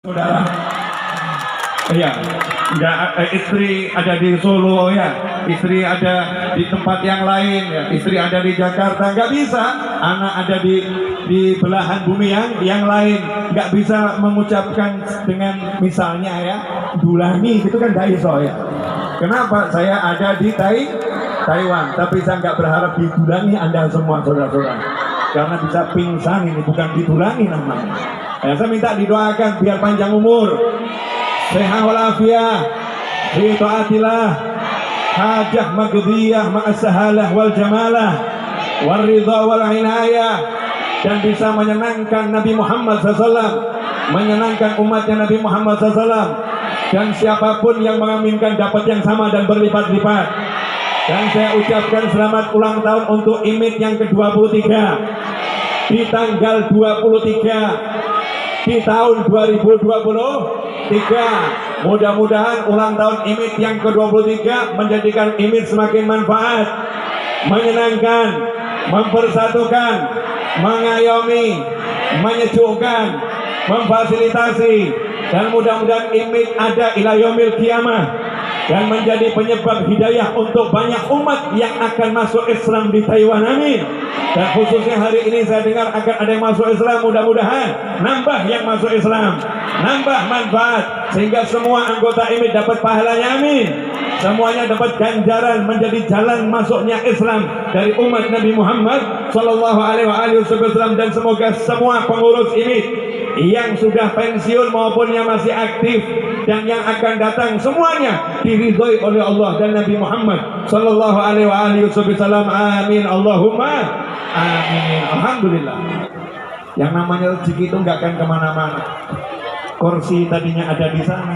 Saudara, iya, nggak, istri ada di Solo ya, istri ada di tempat yang lain ya, istri ada di Jakarta, nggak bisa. Anak ada di belahan bumi yang lain, nggak bisa mengucapkan dengan misalnya ya, Dulani gitu kan nggak iso ya. Kenapa? Saya ada di Taiwan, tapi saya nggak berharap didulangi Anda semua saudara-saudara, karena bisa pingsan ini, bukan didulangi namanya. Ya, saya minta didoakan biar panjang umur, sehat walafiat, fi taatillah, hajah magdiyah ma'asahalah wal jamalah, waridha wal inayah, dan bisa menyenangkan Nabi Muhammad SAW, menyenangkan umatnya Nabi Muhammad SAW, dan siapapun yang mengaminkan dapat yang sama dan berlipat-lipat. Dan saya ucapkan selamat ulang tahun untuk IMID yang ke-23 di tanggal 23 di tahun 2023. Mudah-mudahan ulang tahun IMID yang ke-23 menjadikan IMID semakin manfaat, menyenangkan, mempersatukan, mengayomi, menyejukkan, memfasilitasi, dan mudah-mudahan IMID ada ila yaumil qiyamah dan menjadi penyebab hidayah untuk banyak umat yang akan masuk Islam di Taiwan. Amin. Dan khususnya hari ini saya dengar akan ada yang masuk Islam, mudah-mudahan nambah yang masuk Islam, nambah manfaat, sehingga semua anggota IMID dapat pahalanya. Amin. Semuanya dapat ganjaran menjadi jalan masuknya Islam dari umat Nabi Muhammad Sallallahu Alaihi Wasallam. Dan semoga semua pengurus IMID yang sudah pensiun maupun yang masih aktif dan yang akan datang semuanya diridhoi oleh Allah dan Nabi Muhammad Sallallahu Alaihi Wasallam. Amin. Allahumma amin. Alhamdulillah. Yang namanya rezeki itu nggak akan kemana-mana. Kursi tadinya ada di sana,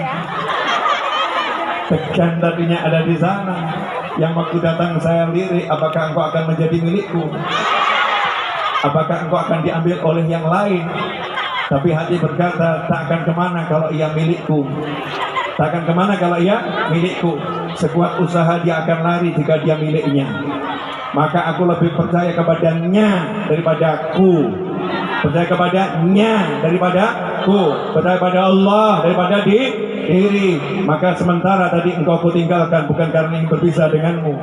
tegan tadinya ada di sana. Yang waktu datang saya lirik, apakah engkau akan menjadi milikku? Apakah engkau akan diambil oleh yang lain? Tapi hati berkata, tak akan kemana kalau ia milikku. Tak akan kemana kalau ia milikku. Sekuat usaha dia akan lari jika dia miliknya. Maka aku lebih percaya kepadanya daripada aku, percaya kepadanya daripada aku, percaya pada Allah daripada diri. Maka sementara tadi engkau kutinggalkan bukan karena ingin berpisah denganmu,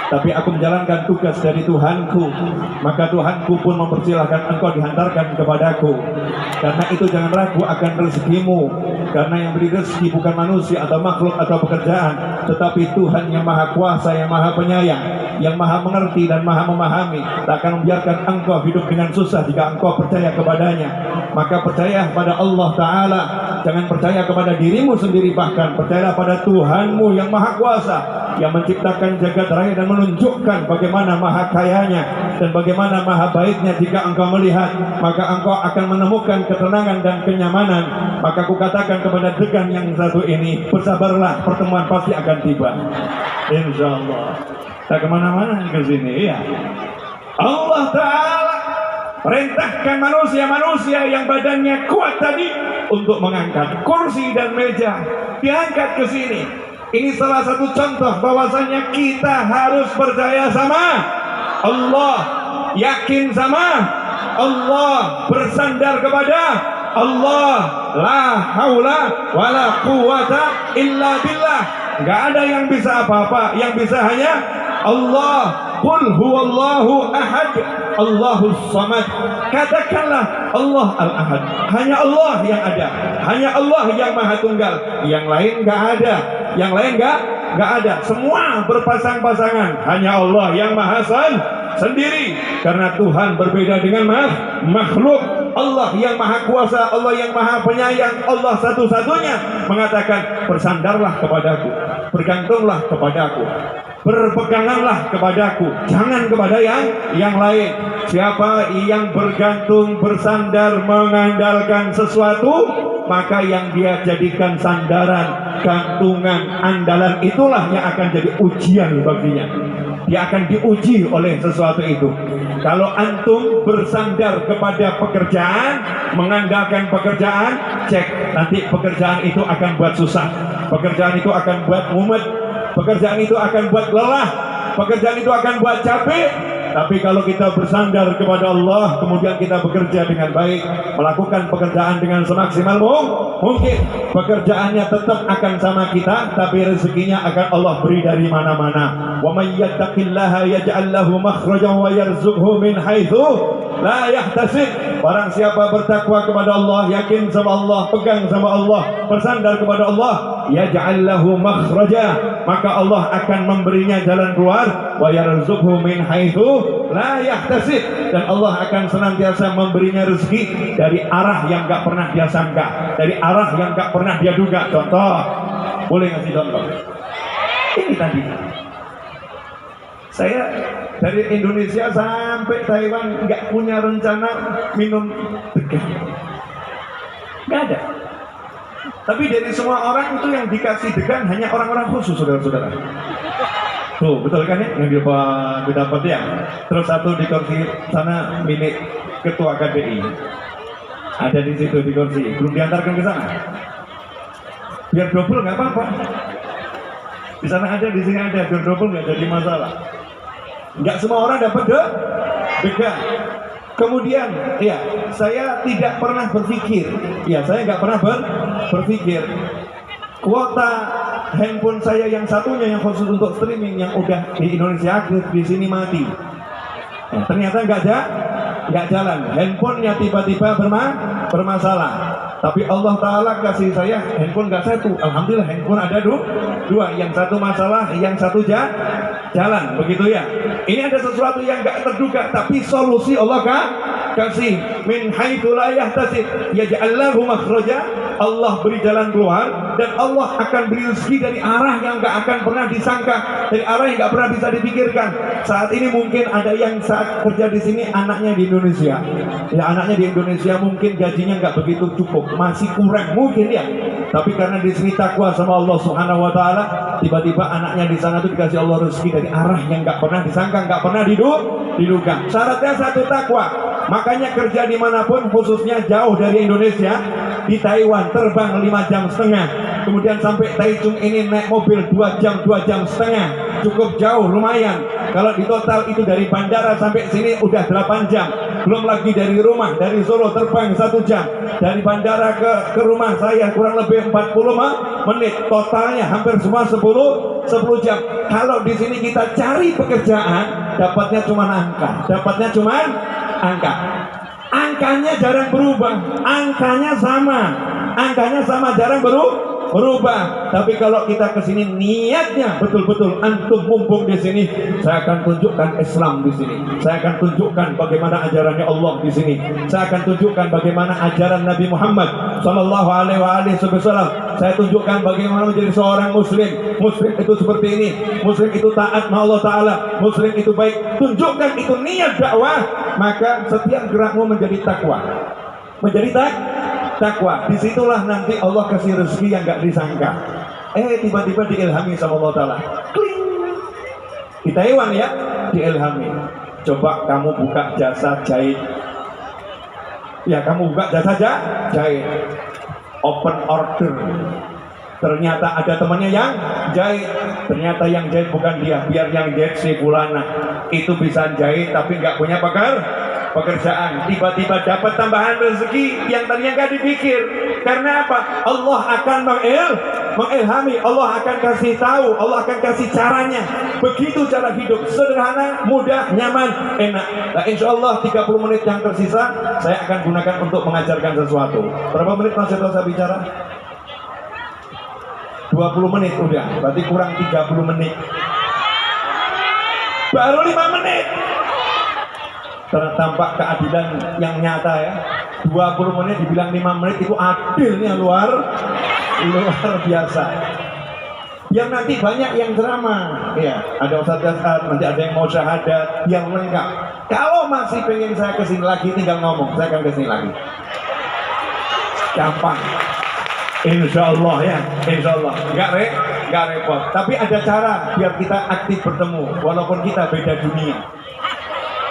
tapi aku menjalankan tugas dari Tuhanku. Maka Tuhanku pun mempersilahkan engkau dihantarkan kepadaku. Karena itu jangan ragu akan rezekimu, karena yang beri rezeki bukan manusia atau makhluk atau pekerjaan, tetapi Tuhan yang maha kuasa, yang maha penyayang, yang maha mengerti dan maha memahami. Tak akan membiarkan engkau hidup dengan susah jika engkau percaya kepadanya. Maka percaya pada Allah Ta'ala, jangan percaya kepada dirimu sendiri, bahkan percayalah pada Tuhanmu yang maha kuasa, yang menciptakan jagat raya dan menunjukkan bagaimana maha kayanya dan bagaimana maha baiknya. Jika engkau melihat, maka engkau akan menemukan ketenangan dan kenyamanan. Maka aku katakan kepada degan yang satu ini, bersabarlah, pertemuan pasti akan tiba, insyaallah. Tak kemana-mana ke sini ya. Allah Ta'ala perintahkan manusia-manusia yang badannya kuat tadi untuk mengangkat kursi dan meja, diangkat ke sini. Ini salah satu contoh bahwasanya kita harus percaya sama Allah, yakin sama Allah, bersandar kepada Allah. La haula wala quwata illa billah. Enggak ada yang bisa apa-apa, yang bisa hanya Allah. Qul huwallahu ahad, Allahus samad. Katakanlah Allah al-ahad. Hanya Allah yang ada, hanya Allah yang maha tunggal. Yang lain enggak ada, yang lain enggak ada. Semua berpasang-pasangan. Hanya Allah yang maha sendiri, karena Tuhan berbeda dengan makhluk. Allah yang maha kuasa, Allah yang maha penyayang, Allah satu-satunya mengatakan, bersandarlah kepadaku, bergantunglah kepadaku, berpeganganlah kepadaku, jangan kepada yang lain. Siapa yang bergantung, bersandar, mengandalkan sesuatu, maka yang dia jadikan sandaran, gantungan, andalan, itulah yang akan jadi ujian baginya. Dia akan diuji oleh sesuatu itu. Kalau antum bersandar kepada pekerjaan, mengandalkan pekerjaan, cek nanti pekerjaan itu akan buat susah, pekerjaan itu akan buat mumet, pekerjaan itu akan buat lelah, pekerjaan itu akan buat capek. Tapi kalau kita bersandar kepada Allah, kemudian kita bekerja dengan baik, melakukan pekerjaan dengan semaksimal mungkin, pekerjaannya tetap akan sama kita, tapi rezekinya akan Allah beri dari mana-mana. Wa may yattaqillaha yaj'al lahu makhrajan wa yarzuqhu min haitsu la yahtasib. Barang siapa bertakwa kepada Allah, yakin sama Allah, pegang sama Allah, bersandar kepada Allah, yaj'al lahu makhraja, maka Allah akan memberinya jalan keluar, wa yarzuqhu min haitsu la yahtasib, dan Allah akan senantiasa memberinya rezeki dari arah yang enggak pernah dia sangka, dari arah yang enggak pernah dia duga. Contoh, boleh ngasih contoh? Ini tadi saya dari Indonesia sampai Taiwan nggak punya rencana minum degan, nggak ada. Tapi dari semua orang itu yang dikasih degan hanya orang-orang khusus, saudara-saudara. Tuh, betul kan ya? Yang didapat ya. Terus satu di kursi sana milik ketua KPI. Ada di situ di kursi. Belum diantarkan ke sana. Biar double nggak apa-apa. Di sana ada, di sini ada. Biar double nggak jadi masalah. Nggak semua orang dapat degan. Kemudian, ya, saya tidak pernah berpikir, ya, saya nggak pernah berpikir kuota handphone saya yang satunya yang khusus untuk streaming yang udah di Indonesia aktif di sini mati. Nah, ternyata nggak jalan. Handphonenya tiba-tiba bermasalah. Tapi Allah Ta'ala kasih saya handphone nggak satu. Alhamdulillah handphone ada dua. Yang satu masalah, yang satu jalan. Begitu ya. Ini ada sesuatu yang nggak terduga, tapi solusi Allah kasih. Min haitsu la yahtasib yaj'al lahu makhraja. Allah beri jalan keluar, dan Allah akan beri rezeki dari arah yang nggak akan pernah disangka, dari arah yang nggak pernah bisa dipikirkan. Saat ini mungkin ada yang saat kerja di sini anaknya di Indonesia. Ya, anaknya di Indonesia mungkin gajinya nggak begitu cukup, masih kurang mungkin ya. Tapi karena di sini takwa sama Allah Subhanahu Wa Taala, tiba-tiba anaknya di sana tuh dikasih Allah rezeki dari arah yang nggak pernah disangka, nggak pernah diduga. Syaratnya satu, takwa. Makanya kerja dimanapun, khususnya jauh dari Indonesia, di Taiwan terbang 5,5 jam, kemudian sampai Taichung ini naik mobil 2 jam setengah, cukup jauh, lumayan. Kalau di total itu dari bandara sampai sini udah 8 jam, belum lagi dari rumah, dari Solo terbang 1 jam, dari bandara ke rumah saya kurang lebih 40 menit, totalnya hampir semua 10 jam. Kalau di sini kita cari pekerjaan, dapatnya cuma angka, angkanya jarang berubah, angkanya sama, jarang berubah. Tapi kalau kita ke sini niatnya betul-betul, antum mumpung di sini, saya akan tunjukkan Islam di sini. Saya akan tunjukkan bagaimana ajarannya Allah di sini. Saya akan tunjukkan bagaimana ajaran Nabi Muhammad sallallahu alaihi wasallam. Saya tunjukkan bagaimana menjadi seorang muslim. Muslim itu seperti ini. Muslim itu taat sama Allah Ta'ala. Muslim itu baik. Tunjukkan itu niat dakwah, maka setiap gerakmu menjadi takwa. Takwa. Disitulah nanti Allah kasih rezeki yang gak disangka. Tiba-tiba diilhami sama Allah Ta'ala. Kling. Di Taiwan ya, diilhami. Coba kamu buka jasa jahit. Ya, kamu buka jasa jahit. Open order. Ternyata ada temannya yang jahit. Ternyata yang jahit bukan dia, biar yang jahit si fulana. Itu bisa jahit tapi nggak punya pekerjaan. Tiba-tiba dapat tambahan rezeki yang tadinya nggak dipikir. Karena apa? Allah akan mengilhami, Allah akan kasih tahu, Allah akan kasih caranya. Begitu cara hidup, sederhana, mudah, nyaman, enak. Nah, insya Allah 30 menit yang tersisa saya akan gunakan untuk mengajarkan sesuatu. Berapa menit Mas Seto saya bicara? 20 menit udah, berarti kurang 30 menit. Baru 5 menit. Tampak keadilan yang nyata ya. 20 menit dibilang 5 menit itu adilnya luar biasa. Yang nanti banyak yang ceramah, ya, ada Ustaz Jasad, nanti ada yang mau syahadat, yang lengkap. Kalau masih pengen saya kesini lagi, tinggal ngomong, saya akan kesini lagi. Gampang. Insya Allah ya, insya Allah. Nggak repot. Tapi ada cara biar kita aktif bertemu, walaupun kita beda dunia.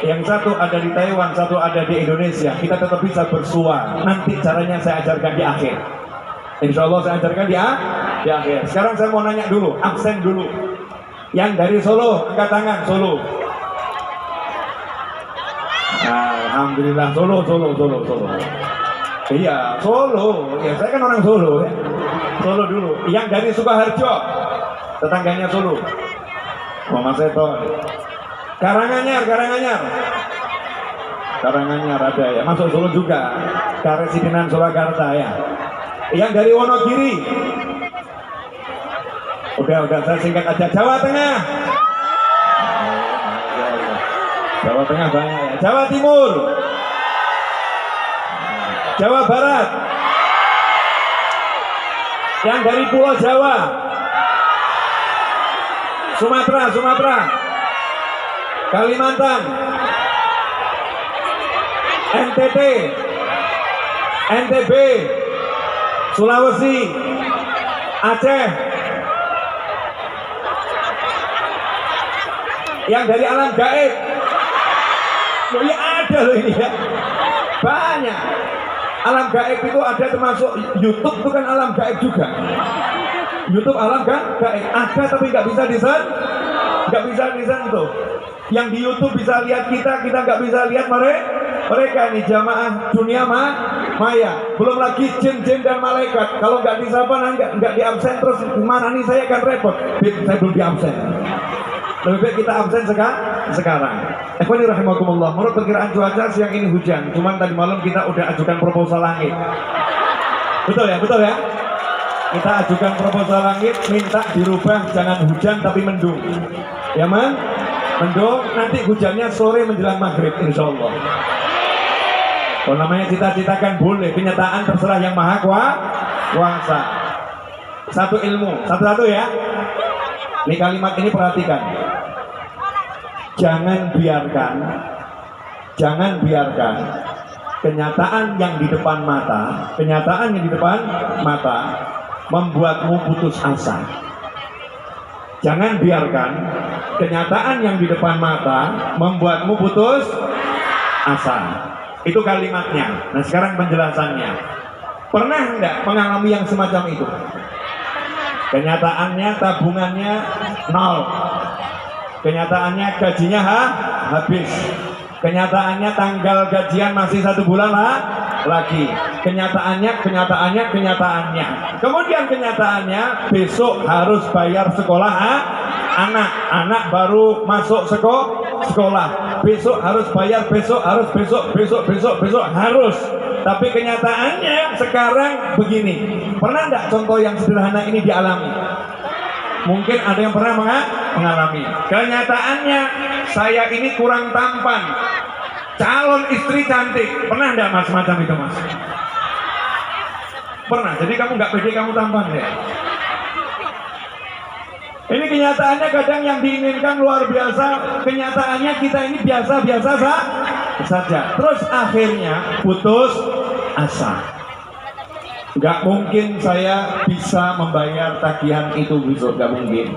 Yang satu ada di Taiwan, satu ada di Indonesia. Kita tetap bisa bersua. Nanti caranya saya ajarkan di akhir. Insya Allah saya ajarkan di akhir. Sekarang saya mau nanya dulu, absen dulu. Yang dari Solo, angkat tangan, Solo. Alhamdulillah. Solo. Iya, Solo. Ya, saya kan orang Solo ya. Solo dulu. Yang dari Sukoharjo, tetangganya Solo. Oh, Mas Eto. Karanganyar ada ya. Masuk Solo juga. Karesidenan Surakarta ya. Yang dari Wonogiri. Udah saya singkat aja. Jawa Tengah. Jawa Tengah banyak ya. Jawa Timur. Jawa Barat. Yang dari Pulau Jawa. Sumatera. Kalimantan. NTT. NTB. Sulawesi. Aceh. Yang dari alam gaib. Loh ya ada loh ini ya. Banyak. Alam gaib itu ada, termasuk YouTube itu kan alam gaib juga. YouTube alam gaib ada tapi nggak bisa disentuh. Yang di YouTube bisa lihat kita nggak bisa lihat mereka ini jamaah dunia maya. Belum lagi jin dan malaikat. Kalau nggak disapa nggak di absen terus gimana nih, saya akan repot. Saya belum di absen. Lebih baik kita absen sekarang. Ikhwani rahimakumullah. Menurut perkiraan cuaca siang ini hujan. Cuman tadi malam kita udah ajukan proposal langit. Betul ya? Kita ajukan proposal langit, minta dirubah jangan hujan tapi mendung. Ya man? Mendung, nanti hujannya sore menjelang maghrib insya Allah. Kalau namanya cita-citakan boleh, kenyataan terserah yang maha kuasa. Satu ilmu, satu-satu ya. Ini kalimat ini perhatikan. Jangan biarkan kenyataan yang di depan mata membuatmu putus asa. Jangan biarkan kenyataan yang di depan mata membuatmu putus asa. Itu kalimatnya. Nah, sekarang penjelasannya. Pernah enggak mengalami yang semacam itu? Kenyataannya tabungannya nol. Kenyataannya gajinya habis. Kenyataannya tanggal gajian masih 1 bulan lagi. Kenyataannya. Kemudian kenyataannya besok harus bayar sekolah anak baru masuk sekolah. Besok harus bayar, besok harus. Tapi kenyataannya sekarang begini. Pernah enggak contoh yang sederhana ini dialami? Mungkin ada yang pernah mengalami. Kenyataannya saya ini kurang tampan. Calon istri cantik. Pernah enggak mas macam itu mas? Pernah. Jadi kamu nggak pede kamu tampan ya? Ini kenyataannya kadang yang diinginkan luar biasa. Kenyataannya kita ini biasa-biasa saja. Terus akhirnya putus asa. Nggak mungkin saya bisa membayar tagihan itu besok, nggak mungkin.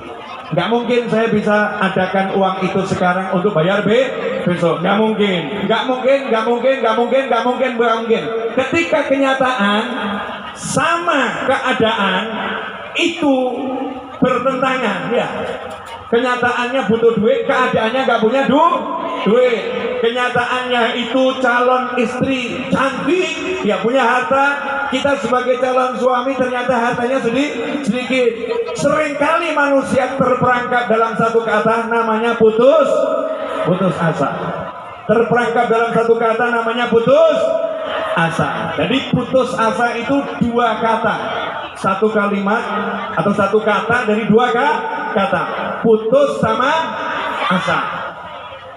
Nggak mungkin saya bisa adakan uang itu sekarang untuk bayar besok, nggak mungkin. Ketika kenyataan sama keadaan itu bertentangan, ya. Kenyataannya butuh duit, keadaannya nggak punya duit. Kenyataannya itu calon istri cantik, ya punya harta. Kita sebagai calon suami ternyata hartanya sedikit. Seringkali manusia terperangkap dalam satu kata namanya putus asa. Terperangkap dalam satu kata namanya putus asa. Jadi putus asa itu 2 kata. Satu kalimat atau satu kata dari 2 kata. Putus sama asa.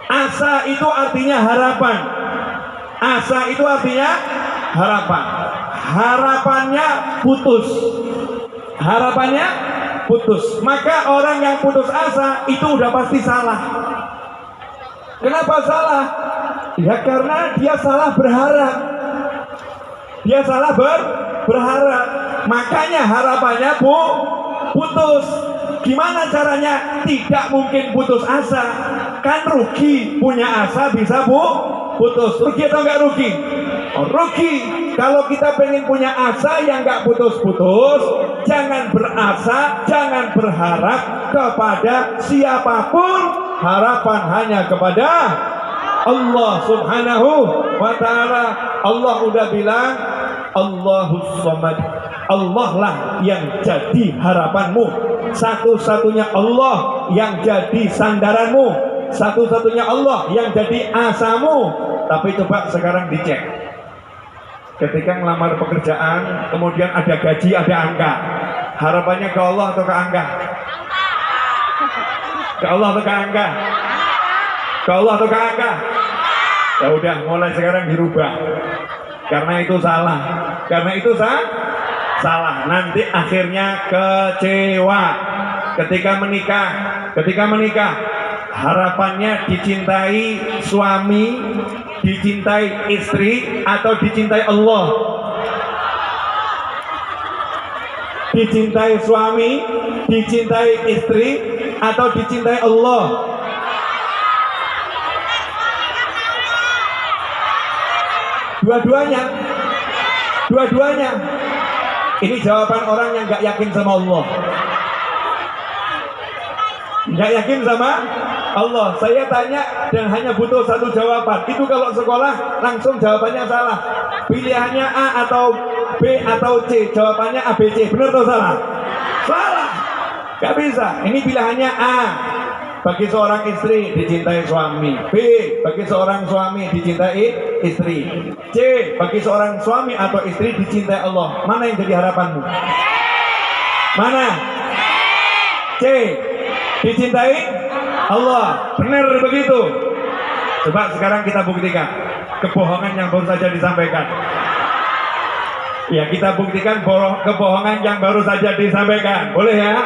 Asa itu artinya harapan. Harapannya putus. Maka orang yang putus asa itu udah pasti salah. Kenapa salah? Ya karena dia salah berharap. Berharap. Makanya harapannya putus. Gimana caranya? Tidak mungkin putus asa. Kan rugi, punya asa bisa putus. Rugi atau enggak rugi? Oh, rugi. Kalau kita pengen punya asa yang enggak putus-putus, jangan berasa, jangan berharap kepada siapapun. Harapan hanya kepada Allah subhanahu wa ta'ala. Allah udah bilang Allahus Samad, Allah lah yang jadi harapanmu, satu-satunya Allah yang jadi sandaranmu, satu-satunya Allah yang jadi asamu. Tapi coba sekarang dicek, ketika ngelamar pekerjaan kemudian ada gaji, ada angka, harapannya ke Allah atau ke angka? Ke Allah atau ke angka? Ke Allah atau ke angka? Ya udah, mulai sekarang dirubah, karena itu salah, karena itu salah. Nanti akhirnya kecewa ketika menikah harapannya dicintai suami, dicintai istri, atau dicintai Allah? Dicintai suami, dicintai istri, atau dicintai Allah? Dua-duanya. Ini jawaban orang yang gak yakin sama Allah, gak yakin sama Allah. Saya tanya dan hanya butuh satu jawaban. Itu kalau sekolah langsung jawabannya salah. Pilihannya A atau B atau C, jawabannya A, B, C. Benar atau salah? Salah. Gak bisa. Ini pilihannya A, bagi seorang istri dicintai suami. B, bagi seorang suami dicintai istri. C, bagi seorang suami atau istri dicintai Allah. Mana yang jadi harapanmu? Mana? C, dicintai Allah. Benar begitu? Coba sekarang kita buktikan kebohongan yang baru saja disampaikan. Ya, kita buktikan kebohongan yang baru saja disampaikan. Boleh ya?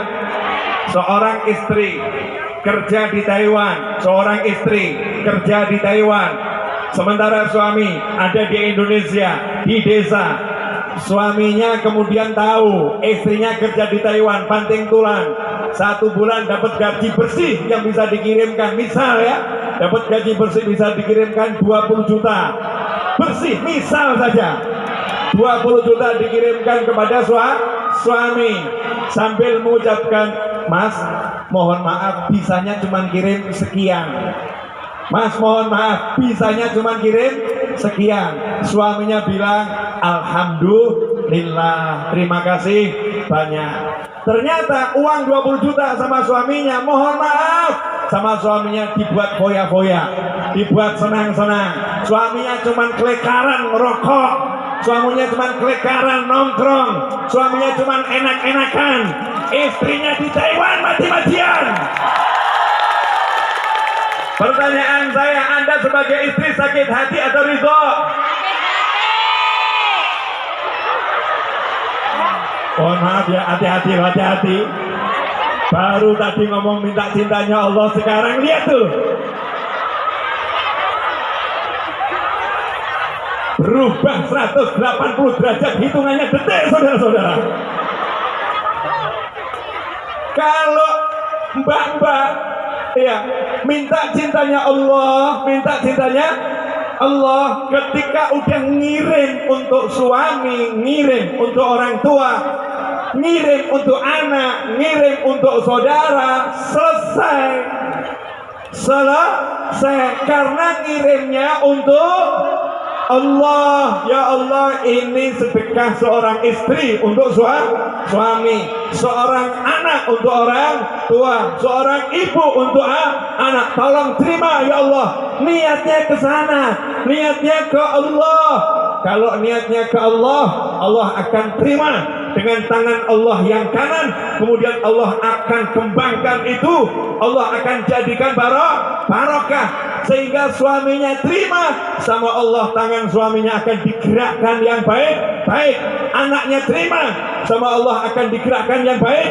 Seorang istri kerja di Taiwan, seorang istri kerja di Taiwan, sementara suami ada di Indonesia, di desa. Suaminya kemudian tahu istrinya kerja di Taiwan, banting tulang, 1 bulan dapat gaji bersih yang bisa dikirimkan, misal ya, dapat gaji bersih bisa dikirimkan 20 juta bersih, misal saja 20 juta dikirimkan kepada suami, sambil mengucapkan, Mas, mohon maaf bisanya cuma kirim sekian. Mas, mohon maaf bisanya cuma kirim sekian. Suaminya bilang, alhamdulillah, terima kasih banyak. Ternyata uang 20 juta sama suaminya, mohon maaf, sama suaminya dibuat foya-foya, dibuat senang-senang. Suaminya cuma kelekaran rokok, suaminya cuma kelekaran nongkrong, suaminya cuma enak-enakan, istrinya di Taiwan mati-matian. Pertanyaan saya, Anda sebagai istri sakit hati atau ridho? Mohon maaf ya, hati-hati. Baru tadi ngomong minta cintanya Allah, sekarang lihat tuh, berubah 180 derajat, hitungannya detik, saudara-saudara. Kalau mbak-mbak ya minta cintanya Allah, ketika udah ngirim untuk suami, ngirim untuk orang tua, ngirim untuk anak, ngirim untuk saudara, selesai. Karena ngirimnya untuk Allah. Ya Allah, ini sedekah seorang istri untuk suami, seorang anak untuk orang tua, seorang ibu untuk anak. Tolong terima ya Allah. Niatnya ke sana, niatnya ke Allah. Kalau niatnya ke Allah, Allah akan terima dengan tangan Allah yang kanan. Kemudian Allah akan kembangkan itu, Allah akan jadikan barokah, sehingga suaminya terima sama Allah. Tangan suaminya akan digerakkan yang baik. Anaknya terima sama Allah, akan digerakkan yang baik.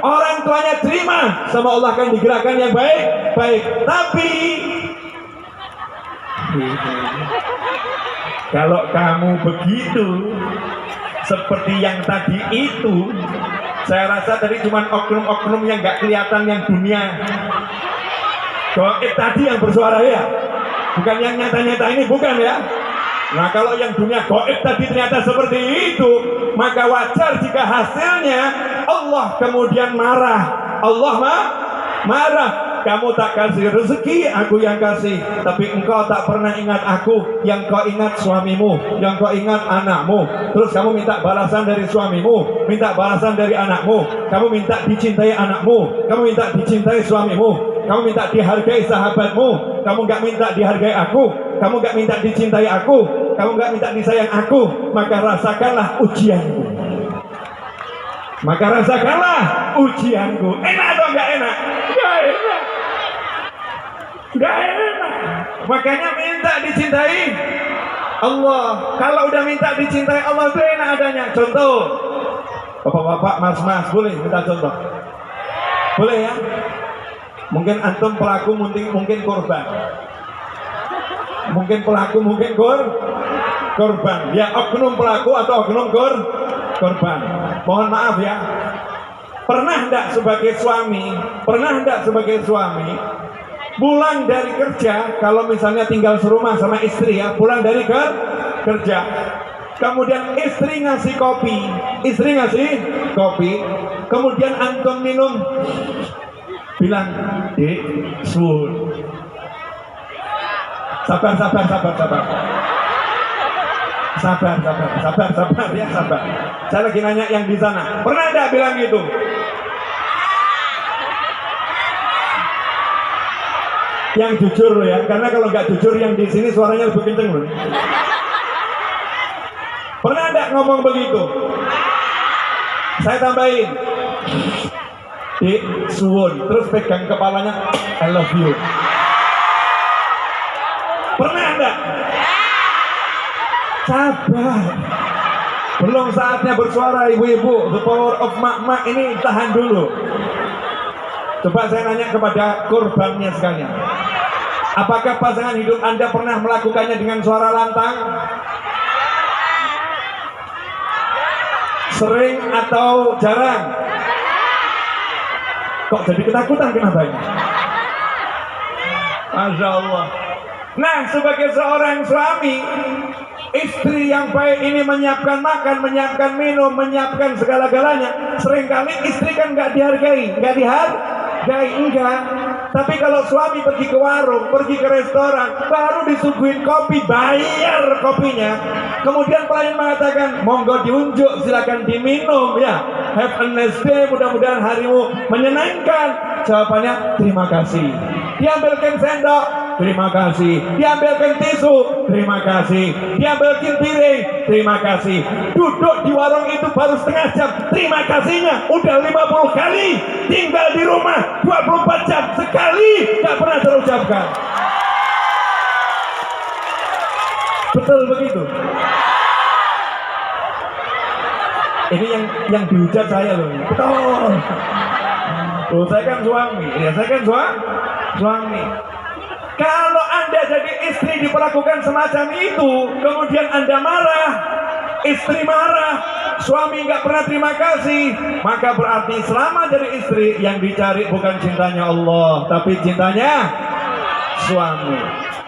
Orang tuanya terima sama Allah, akan digerakkan yang baik. Tapi kalau kamu begitu seperti yang tadi itu, saya rasa tadi cuma oknum-oknum yang nggak kelihatan, yang dunia goib tadi yang bersuara ya, bukan yang nyata-nyata ini, bukan ya. Nah, kalau yang dunia goib tadi ternyata seperti itu, maka wajar jika hasilnya Allah kemudian marah. Allah marah. kamu tak kasih rezeki, aku yang kasih. Tapi engkau tak pernah ingat aku. Yang kau ingat suamimu, yang kau ingat anakmu. Terus kamu minta balasan dari suamimu, minta balasan dari anakmu. Kamu minta dicintai anakmu, kamu minta dicintai suamimu, kamu minta dihargai sahabatmu. Kamu gak minta dihargai aku, kamu gak minta dicintai aku, kamu gak minta disayang aku. Maka rasakanlah ujianku. Maka rasakanlah ujianku. Enak atau enggak enak? Enggak enak. Enggak enak. Makanya minta dicintai Allah. Kalau udah minta dicintai Allah itu enak adanya. Contoh, bapak-bapak, mas-mas, boleh minta contoh? Boleh ya? Mungkin antum pelaku, mungkin korban. Mungkin pelaku, mungkin korban. Ya, oknum pelaku atau oknum korban. Mohon maaf ya. Pernah enggak sebagai suami pulang dari kerja, kalau misalnya tinggal serumah sama istri ya, pulang dari kerja, kemudian istri ngasih kopi, kemudian antum minum, bilang, "Dek, suwun." Sabar ya, sabar. Saya lagi nanya yang di sana. Pernah enggak bilang gitu? Yang jujur loh ya, karena kalau nggak jujur yang di sini suaranya lebih kenceng loh. Pernah enggak ngomong begitu? Saya tambahin, "Dek, suwun," terus pegang kepalanya, "I love you." Pernah enggak? Sabar, belum saatnya bersuara ibu-ibu. The power of mak-mak ini tahan dulu. Coba saya nanya kepada korbannya sekalian, apakah pasangan hidup Anda pernah melakukannya dengan suara lantang? Sering atau jarang? Kok jadi ketakutan, kenapa ini? Masya Allah. Nah, sebagai seorang suami, istri yang baik ini menyiapkan makan, menyiapkan minum, menyiapkan segala-galanya. Seringkali istri kan nggak dihargai, enggak. Tapi kalau suami pergi ke warung, pergi ke restoran, baru disuguhin kopi, bayar kopinya, kemudian pelayan mengatakan, "Monggo diunjuk, silakan diminum ya. Have a nice day, mudah-mudahan harimu menyenangkan." Jawabannya, "Terima kasih." Diambilkan sendok, "Terima kasih." Diambilkan tisu, "Terima kasih." Diambilkan piring, "Terima kasih." Duduk di warung itu baru setengah jam, terima kasihnya udah 50 kali. Tinggal di rumah 24 jam, sekali gak pernah terucapkan. Betul begitu? Ini yang dihujat saya loh. Betul. Loh, saya kan suami. Ya, saya kan suami. Kalau Anda jadi istri diperlakukan semacam itu, kemudian Anda marah, istri marah, suami nggak pernah terima kasih, maka berarti selama jadi istri yang dicari bukan cintanya Allah, tapi cintanya suami.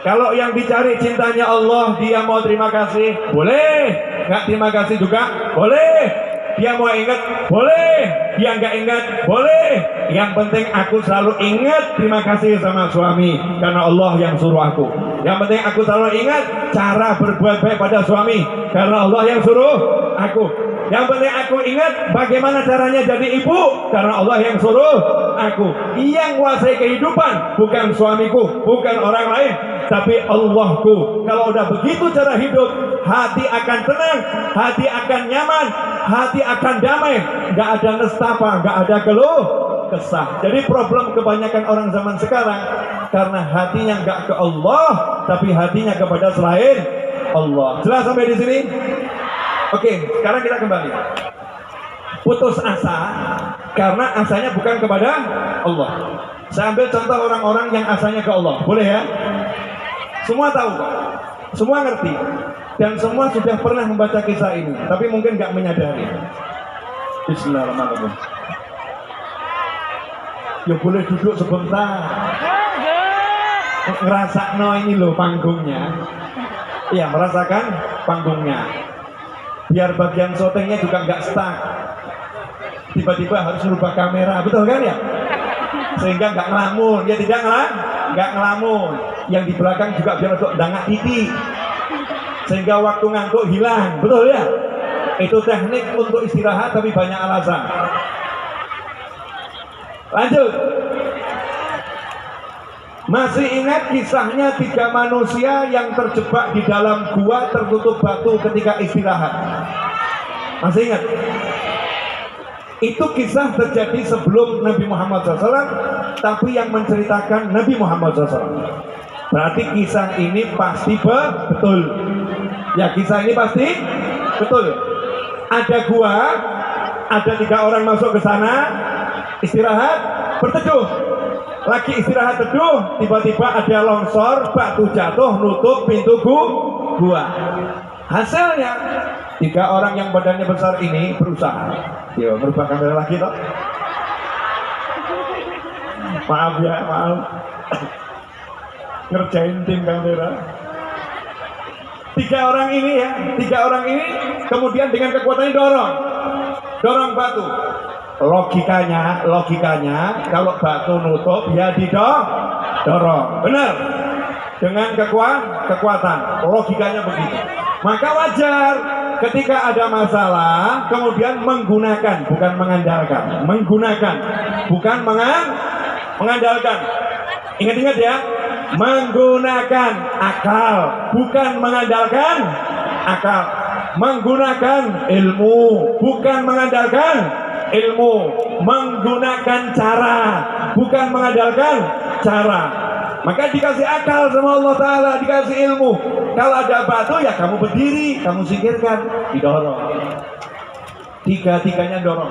Kalau yang dicari cintanya Allah, dia mau terima kasih, boleh. Nggak terima kasih juga, boleh. Dia mau ingat, boleh. Dia nggak ingat, boleh. Yang penting aku selalu ingat terima kasih sama suami, karena Allah yang suruh aku. Yang penting aku selalu ingat cara berbuat baik pada suami, karena Allah yang suruh aku. Yang penting aku ingat bagaimana caranya jadi ibu, karena Allah yang suruh aku. Yang kuasai kehidupan bukan suamiku, bukan orang lain, tapi Allahku. Kalau udah begitu cara hidup, hati akan tenang, hati akan nyaman, hati akan damai. Gak ada nestapa, gak ada keluh kesah. Jadi problem kebanyakan orang zaman sekarang, karena hatinya gak ke Allah, tapi hatinya kepada selain Allah. Jelas sampai di sini? Oke, sekarang kita kembali. Putus asa karena asanya bukan kepada Allah. Saya ambil contoh orang-orang yang asanya ke Allah. Boleh ya? Semua tahu, semua ngerti, dan semua sudah pernah membaca kisah ini, tapi mungkin nggak menyadari. Bismillahirrahmanirrahim. Ya boleh duduk sebentar. Ngerasakno ini loh panggungnya. Iya, merasakan panggungnya. Biar bagian syutingnya juga nggak stuck. Tiba-tiba harus merubah kamera, betul kan ya? sehingga nggak ngelamun. Ya tidak nggak ngelamun. Yang di belakang juga biar untuk dangak titik, sehingga waktu ngantuk hilang. Betul ya? Itu teknik untuk istirahat tapi banyak alasan. Lanjut. Masih ingat kisahnya 3 manusia yang terjebak di dalam gua tertutup batu ketika istirahat? Masih ingat? Itu kisah terjadi sebelum Nabi Muhammad SAW, tapi yang menceritakan Nabi Muhammad SAW. Berarti kisah ini pasti betul. Ya, kisah ini pasti betul. Ada gua, ada 3 orang masuk ke sana, istirahat, berteduh. Lagi istirahat teduh, tiba-tiba ada longsor, batu jatuh, nutup pintu gua. Hasilnya 3 orang yang badannya besar ini berusaha. Yo, merubah kamera lagi toh. Maaf ya, maaf. Ngerjain tim kamera. 3 orang ini ya, 3 orang ini kemudian dengan kekuatannya dorong batu. Logikanya kalau batu nutup ya didorong, benar, dengan kekuatan, logikanya begitu. Maka wajar ketika ada masalah kemudian menggunakan, bukan mengandalkan, mengandalkan. Ingat-ingat ya, menggunakan akal, bukan mengandalkan akal. Menggunakan ilmu, bukan mengandalkan ilmu. Menggunakan cara, bukan mengandalkan cara. Maka dikasih akal sama Allah Ta'ala, dikasih ilmu. Kalau ada batu ya kamu berdiri, kamu singkirkan, didorong. 3-tiganya dorong.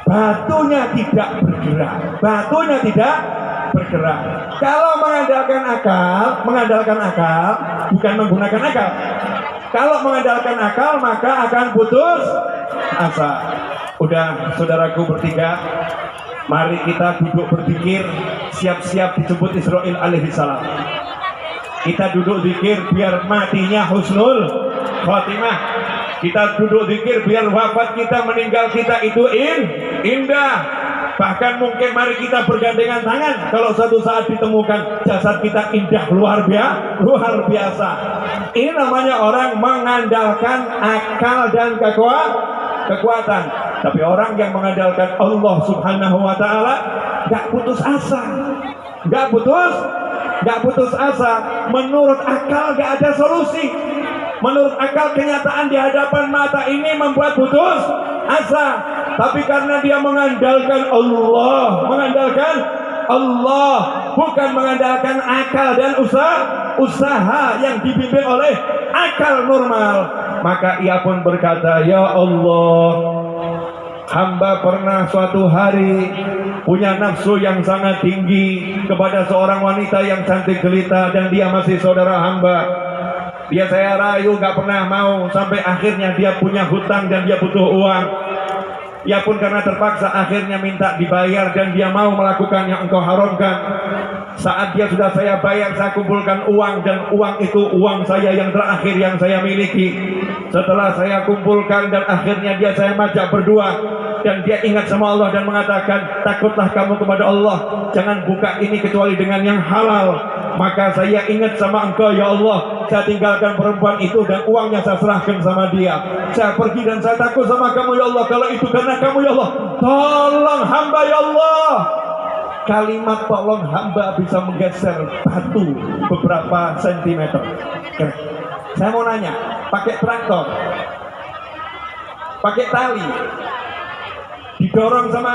Batunya tidak bergerak. Kalau mengandalkan akal, bukan menggunakan akal. Kalau mengandalkan akal maka akan putus asa. Udah, saudaraku bertiga, mari kita duduk berzikir, siap-siap dijemput Israil alaihi salam. Kita duduk zikir biar matinya husnul khotimah. Kita duduk zikir biar wafat kita, meninggal kita itu indah. Bahkan mungkin mari kita bergandengan tangan kalau suatu saat ditemukan jasad kita indah luar biasa. Ini namanya orang mengandalkan akal dan kekuatan. Tapi orang yang mengandalkan Allah Subhanahu wa Ta'ala gak putus asa. Menurut akal gak ada solusi. Menurut akal kenyataan di hadapan mata ini membuat putus asa. Tapi karena dia mengandalkan Allah, bukan mengandalkan akal dan usaha yang dibimbing oleh akal normal, maka ia pun berkata, ya Allah, hamba pernah suatu hari punya nafsu yang sangat tinggi kepada seorang wanita yang cantik jelita dan dia masih saudara hamba. Dia saya rayu gak pernah mau, sampai akhirnya dia punya hutang dan dia butuh uang. Ia pun karena terpaksa akhirnya minta dibayar dan dia mau melakukan yang engkau haramkan. Saat dia sudah saya bayar, saya kumpulkan uang, dan uang itu uang saya yang terakhir yang saya miliki. Setelah saya kumpulkan dan akhirnya dia saya majak berdua, dan dia ingat sama Allah dan mengatakan, takutlah kamu kepada Allah, jangan buka ini kecuali dengan yang halal. Maka saya ingat sama engkau ya Allah, saya tinggalkan perempuan itu dan uangnya saya serahkan sama dia. Saya pergi dan saya takut sama kamu ya Allah, kalau itu karena kamu ya Allah, tolong hamba ya Allah. Kalimat tolong hamba bisa menggeser batu beberapa sentimeter. Saya mau nanya, pakai traktor, pakai tali, didorong sama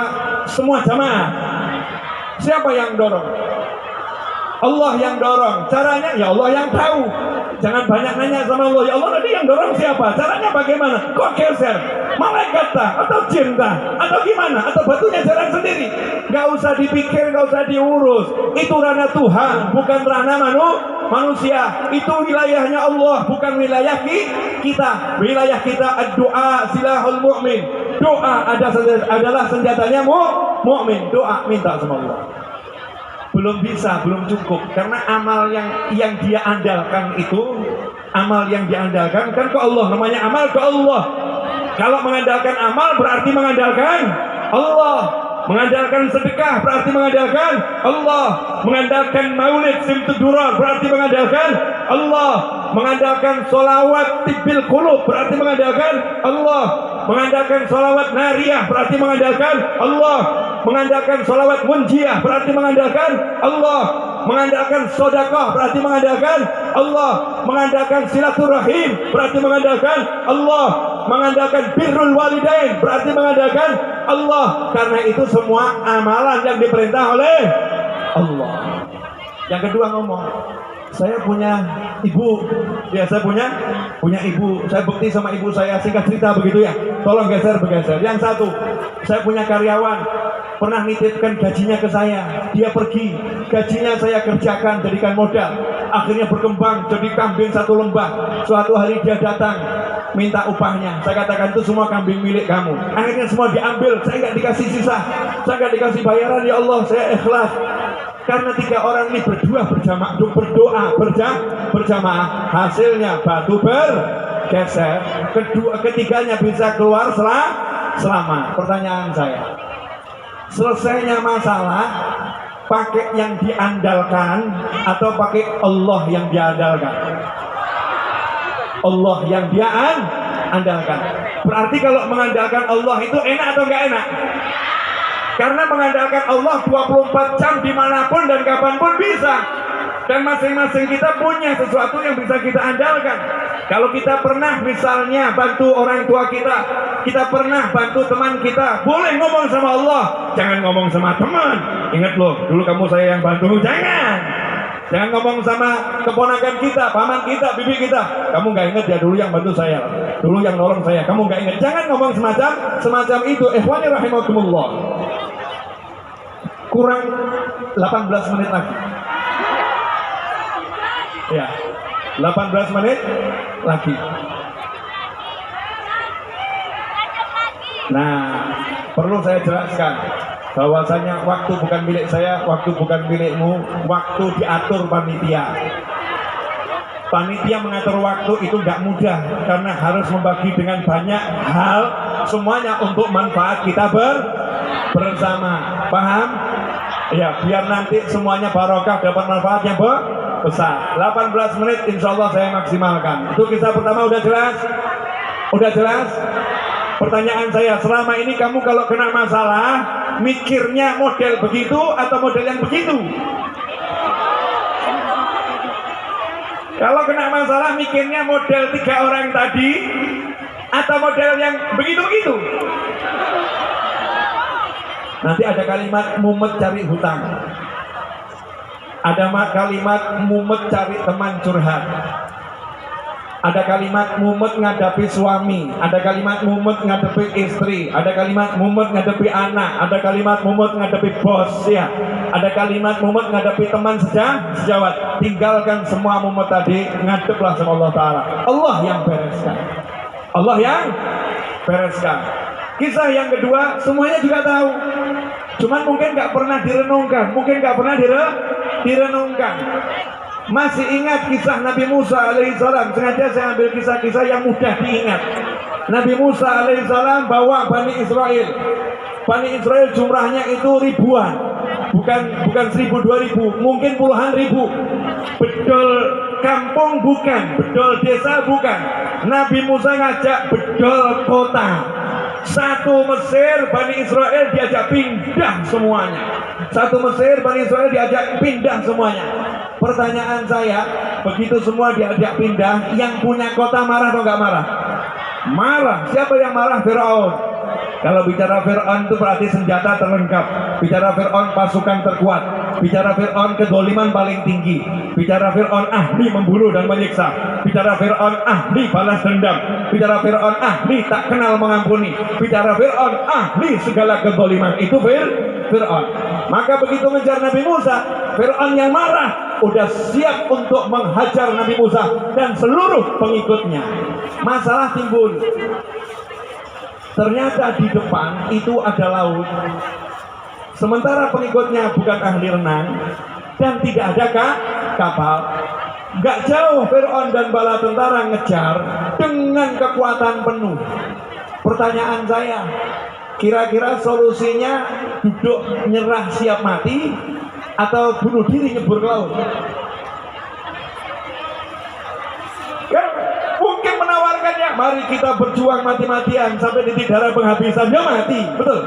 semua jamaah, siapa yang dorong? Allah yang dorong. Caranya ya Allah yang tahu. Jangan banyak nanya sama Allah, ya Allah tadi yang dorong siapa? Caranya bagaimana? Kok geser? Malaikat atau jin atau gimana? Atau batunya jalan sendiri? Gak usah dipikir, gak usah diurus. Itu ranah Tuhan, bukan ranah manusia. Itu wilayahnya Allah, bukan wilayah kita. Wilayah kita doa silahul mu'min. Doa adalah senjatanya mu'min. Doa minta sama Allah. Belum bisa, belum cukup, karena amal yang dia andalkan itu, amal yang diandalkan kan ke Allah, namanya amal ke Allah. Kalau mengandalkan amal berarti mengandalkan Allah. Mengandalkan sedekah berarti mengandalkan Allah. Mengandalkan maulid simtudurar berarti mengandalkan Allah. Mengandalkan solawat tibbil qulub berarti mengandalkan Allah. Mengandalkan solawat nariyah berarti mengandalkan Allah. Mengandalkan solawat munjiah berarti mengandalkan Allah. Mengandalkan sedekah berarti mengandalkan Allah. Mengandalkan silaturahim berarti mengandalkan Allah. Mengandalkan birrul walidain berarti mengandalkan Allah. Karena itu semua amalan yang diperintah oleh Allah. Yang kedua ngomong, saya punya ibu, ya saya punya ibu, saya bukti sama ibu saya, singkat cerita begitu ya, tolong bergeser. Yang satu, saya punya karyawan, pernah nitipkan gajinya ke saya, dia pergi, gajinya saya kerjakan, jadikan modal, akhirnya berkembang jadi kambing satu lembah. Suatu hari dia datang, minta upahnya, saya katakan itu semua kambing milik kamu. Akhirnya semua diambil, saya nggak dikasih sisa, saya nggak dikasih bayaran. Ya Allah, saya ikhlas. Karena 3 orang ini berdoa berjamaah, hasilnya batu bergeser. Ketiganya bisa keluar selamat. Pertanyaan saya, selesainya masalah pakai yang diandalkan atau pakai Allah yang diandalkan? Allah yang dia andalkan. Berarti kalau mengandalkan Allah itu enak atau enggak enak? Karena mengandalkan Allah 24 jam dimanapun dan kapanpun bisa. Dan masing-masing kita punya sesuatu yang bisa kita andalkan. Kalau kita pernah misalnya bantu orang tua kita pernah bantu teman kita, boleh ngomong sama Allah, jangan ngomong sama teman. Ingat loh, dulu kamu saya yang bantu, jangan ngomong sama keponakan kita, paman kita, bibi kita. Kamu nggak ingat ya dulu yang bantu saya, dulu yang nolong saya, kamu nggak ingat. Jangan ngomong semacam itu. Ikhwani rahimakumullah. Kurang 18 menit lagi. Ya, 18 menit lagi. Nah, perlu saya jelaskan bahwasanya waktu bukan milik saya, waktu bukan milikmu, waktu diatur panitia. Panitia mengatur waktu itu nggak mudah karena harus membagi dengan banyak hal, semuanya untuk manfaat kita bersama. Paham? Ya, biar nanti semuanya barokah, dapat manfaat yang besar. 18 menit insya Allah saya maksimalkan. Itu kisah pertama udah jelas? Udah jelas? Pertanyaan saya, selama ini kamu kalau kena masalah mikirnya model begitu atau model yang begitu? Kalau kena masalah mikirnya model 3 orang tadi atau model yang begitu-begitu? Nanti ada kalimat mumet cari hutang, ada kalimat mumet cari teman curhat, ada kalimat mumet ngadepi suami, ada kalimat mumet ngadepi istri, ada kalimat mumet ngadepi anak, ada kalimat mumet ngadepi bos ya, ada kalimat mumet ngadepi teman sejawat. Tinggalkan semua mumet tadi, ngadeplah sama Allah Ta'ala. Allah yang bereskan, Allah yang bereskan. Kisah yang kedua semuanya juga tahu, cuman mungkin nggak pernah direnungkan, Masih ingat kisah Nabi Musa alaihissalam? Sengaja saya ambil kisah-kisah yang mudah diingat. Nabi Musa alaihissalam bawa Bani Israel. Bani Israel jumlahnya itu ribuan, bukan 1000 2000, mungkin puluhan ribu. Bedol kampung bukan, bedol desa bukan. Nabi Musa ngajak bedol kota. Satu Mesir Bani Israel diajak pindah semuanya. Satu Mesir Bani Israel diajak pindah semuanya. Pertanyaan saya, begitu semua diajak pindah, yang punya kota marah atau nggak marah? Marah. Siapa yang marah? Fir'aun. Kalau bicara Fir'aun itu berarti senjata terlengkap. Bicara Fir'aun pasukan terkuat. Bicara Fir'aun kedoliman paling tinggi. Bicara Fir'aun ahli membunuh dan menyiksa. Bicara Fir'aun ahli balas dendam. Bicara Fir'aun ahli tak kenal mengampuni. Bicara Fir'aun ahli segala kedoliman. Itu Fir'aun. Maka begitu mengejar Nabi Musa, Fir'aun yang marah udah siap untuk menghajar Nabi Musa dan seluruh pengikutnya. Masalah timbul. Ternyata di depan itu ada laut. Sementara pengikutnya bukan ahli renang dan tidak ada kapal. Gak jauh Fir'aun dan bala tentara ngejar dengan kekuatan penuh. Pertanyaan saya, Kira-kira solusinya duduk nyerah siap mati atau bunuh diri nyebur ke laut? Kan mungkin menawarkannya, mari kita berjuang mati-matian sampai titik darah penghabisan, dia mati, betul.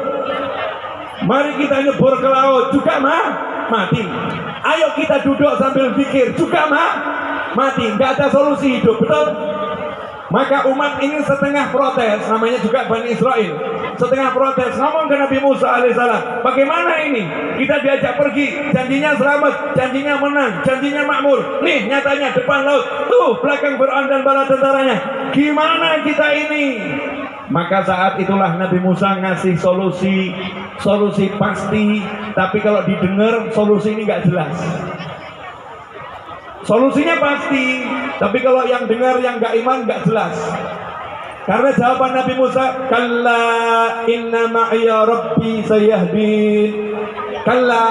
Mari kita nyebur ke laut, juga mati. Ayo kita duduk sambil pikir, juga mati. Nggak ada solusi hidup, betul. Maka umat ini setengah protes, namanya juga Bani Israel, setengah protes, ngomong ke Nabi Musa alaihissalam, bagaimana ini? Kita diajak pergi, janjinya selamat, janjinya menang, janjinya makmur. Nih nyatanya depan laut, tuh belakang Fir'aun dan bala tentaranya. Gimana kita ini? Maka saat itulah Nabi Musa ngasih solusi pasti, tapi kalau didengar solusi ini nggak jelas. Solusinya pasti, tapi kalau yang dengar yang nggak iman nggak jelas. Karena jawaban Nabi Musa, kalla inna ma'iya rabbi sayahdin. Kalla,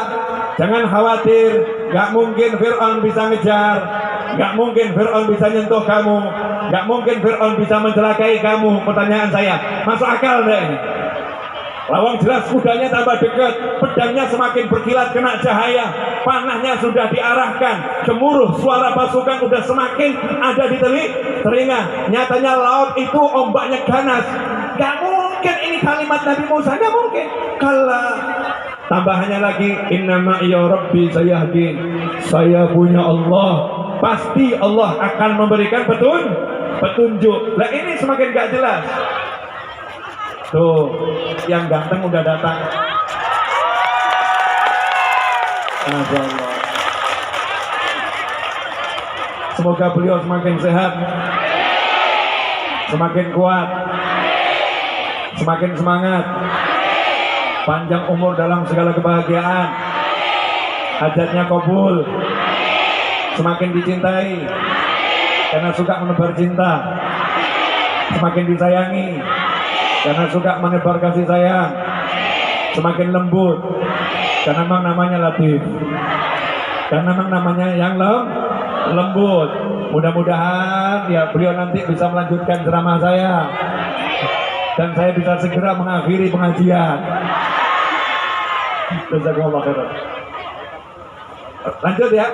jangan khawatir, nggak mungkin Fir'aun bisa ngejar, nggak mungkin Fir'aun bisa nyentuh kamu, nggak mungkin Fir'aun bisa mencelakai kamu. Pertanyaan saya, masuk akal nggak ini? Lawang jelas kudanya tambah dekat, pedangnya semakin berkilat kena cahaya, panahnya sudah diarahkan, gemuruh suara pasukan udah semakin ada di telinga. Nyatanya laut itu ombaknya ganas. Gak mungkin ini kalimat Nabi Musa, gak mungkin. Kala tambahannya lagi, inna ma'iya rabbi sayahdin. Saya punya Allah, pasti Allah akan memberikan petunjuk. Nah ini semakin gak jelas. Tuh, yang ganteng udah datang. Masya Allah. Semoga beliau semakin sehat, semakin kuat, semakin semangat, panjang umur dalam segala kebahagiaan, hajatnya kabul, semakin dicintai karena suka menebar cinta, semakin disayangi karena suka menebar kasih sayang, semakin lembut karena memang namanya Latif, karena memang namanya yang lembut. Mudah-mudahan ya beliau nanti bisa melanjutkan ceramah saya dan saya bisa segera mengakhiri pengajian. Jazakallahu khairan. Lanjut ya.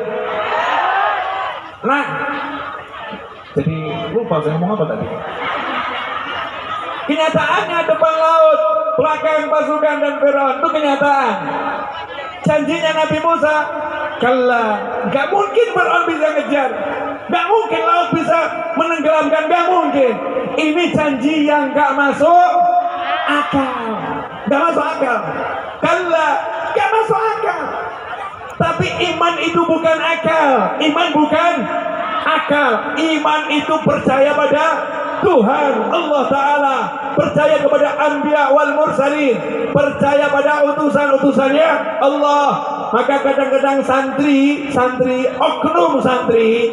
Nah, jadi lupa saya ngomong apa tadi. Kenyataannya depan laut, belakang pasukan dan Fir'aun, itu kenyataan. Janjinya Nabi Musa, kalla, gak mungkin Fir'aun bisa ngejar, gak mungkin laut bisa menenggelamkan, gak mungkin. Ini janji yang gak masuk akal, gak masuk akal. Kalla, gak masuk akal. Tapi iman itu bukan akal, iman bukan akal. Iman itu percaya pada Tuhan Allah Ta'ala, percaya kepada anbiya wal mursalin, percaya pada utusan-utusannya Allah. Maka kadang-kadang santri, oknum santri,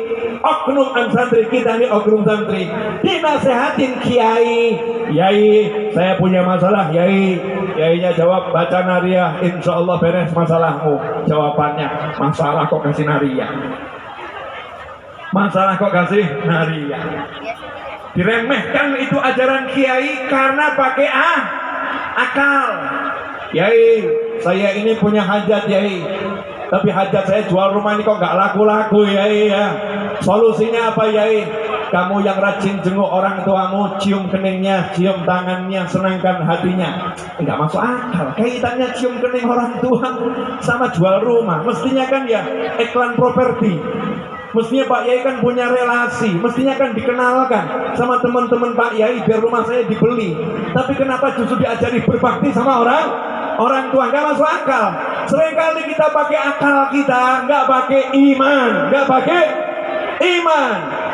kita ini oknum santri, dinasehatin kiai, saya punya masalah, kiainya jawab, baca nariyah, insya Allah beres masalahmu. Jawabannya, masalah kok kasih nariyah, masalah kok kasih nariyah. Diremehkan itu ajaran kiai karena pakai akal. Kiai, saya ini punya hajat kiai, tapi hajat saya jual rumah ini kok nggak laku-laku kiai ya. Solusinya apa kiai? Kamu yang rajin jenguk orang tuamu, cium keningnya, cium tangannya, senangkan hatinya. Nggak masuk akal. Kaitannya cium kening orang tua sama jual rumah. Mestinya kan ya iklan properti. Mestinya Pak Yai kan punya relasi, mestinya kan dikenalkan sama teman-teman Pak Yai biar rumah saya dibeli. Tapi kenapa justru diajari berbakti sama orang tua? Nggak masuk akal. Seringkali kita pakai akal kita, nggak pakai iman.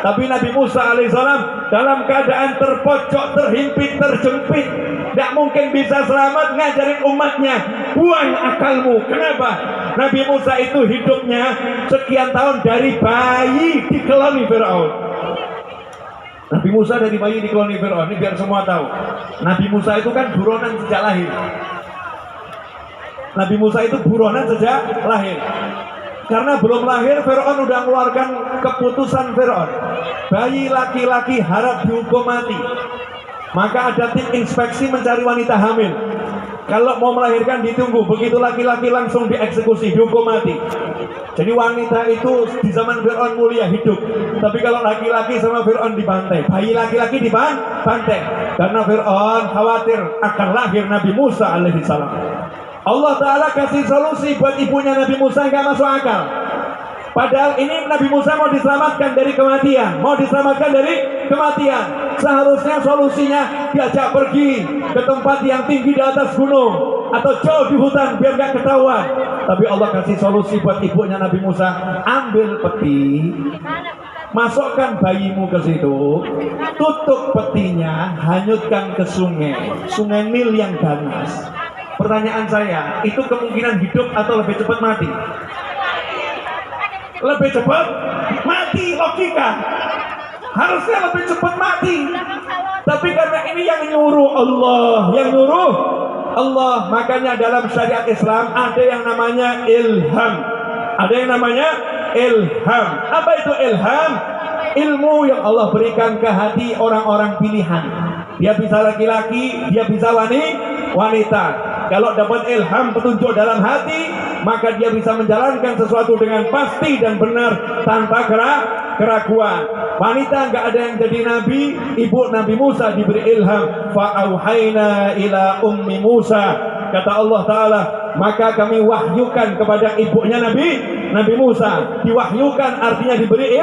Tapi Nabi Musa alaihissalam dalam keadaan terpojok, terhimpit, terjepit, nggak mungkin bisa selamat, ngajarin umatnya, buang akalmu. Kenapa? Nabi Musa itu hidupnya sekian tahun dari bayi dikeloni Fir'aun. Nabi Musa dari bayi dikeloni Fir'aun. Ini biar semua tahu. Nabi Musa itu kan buronan sejak lahir. Nabi Musa itu buronan sejak lahir. Karena belum lahir, Fir'aun udah mengeluarkan keputusan Fir'aun. Bayi laki-laki harap dihukum mati. Maka ada tim inspeksi mencari wanita hamil. Kalau mau melahirkan ditunggu, begitu laki-laki langsung dieksekusi, dihukum mati. Jadi wanita itu di zaman Fir'aun mulia hidup, tapi kalau laki-laki sama Fir'aun dibantai, bayi laki-laki dibantai, karena Fir'aun khawatir akan lahir Nabi Musa alaihissalam. Allah Ta'ala kasih solusi buat ibunya Nabi Musa, nggak masuk akal. Padahal ini Nabi Musa mau diselamatkan dari kematian, Seharusnya solusinya diajak pergi ke tempat yang tinggi di atas gunung atau jauh di hutan biar gak ketahuan. Tapi Allah kasih solusi buat ibunya Nabi Musa. Ambil peti, masukkan bayimu ke situ, tutup petinya, hanyutkan ke sungai Nil yang ganas. Pertanyaan saya, itu kemungkinan hidup atau lebih cepat mati? Lebih cepat mati, logika harusnya lebih cepat mati, tapi karena ini yang nyuruh Allah, makanya dalam syariat Islam ada yang namanya ilham. Apa itu ilham? Ilmu yang Allah berikan ke hati orang-orang pilihan. Dia bisa laki-laki, dia bisa wanita. Kalau dapat ilham, petunjuk dalam hati, maka dia bisa menjalankan sesuatu dengan pasti dan benar tanpa keraguan. Wanita nggak ada yang jadi nabi. Ibu Nabi Musa diberi ilham. Fa'auhayna ila ummi Musa. Kata Allah Ta'ala, maka kami wahyukan kepada ibunya Nabi Musa. Diwahyukan artinya diberi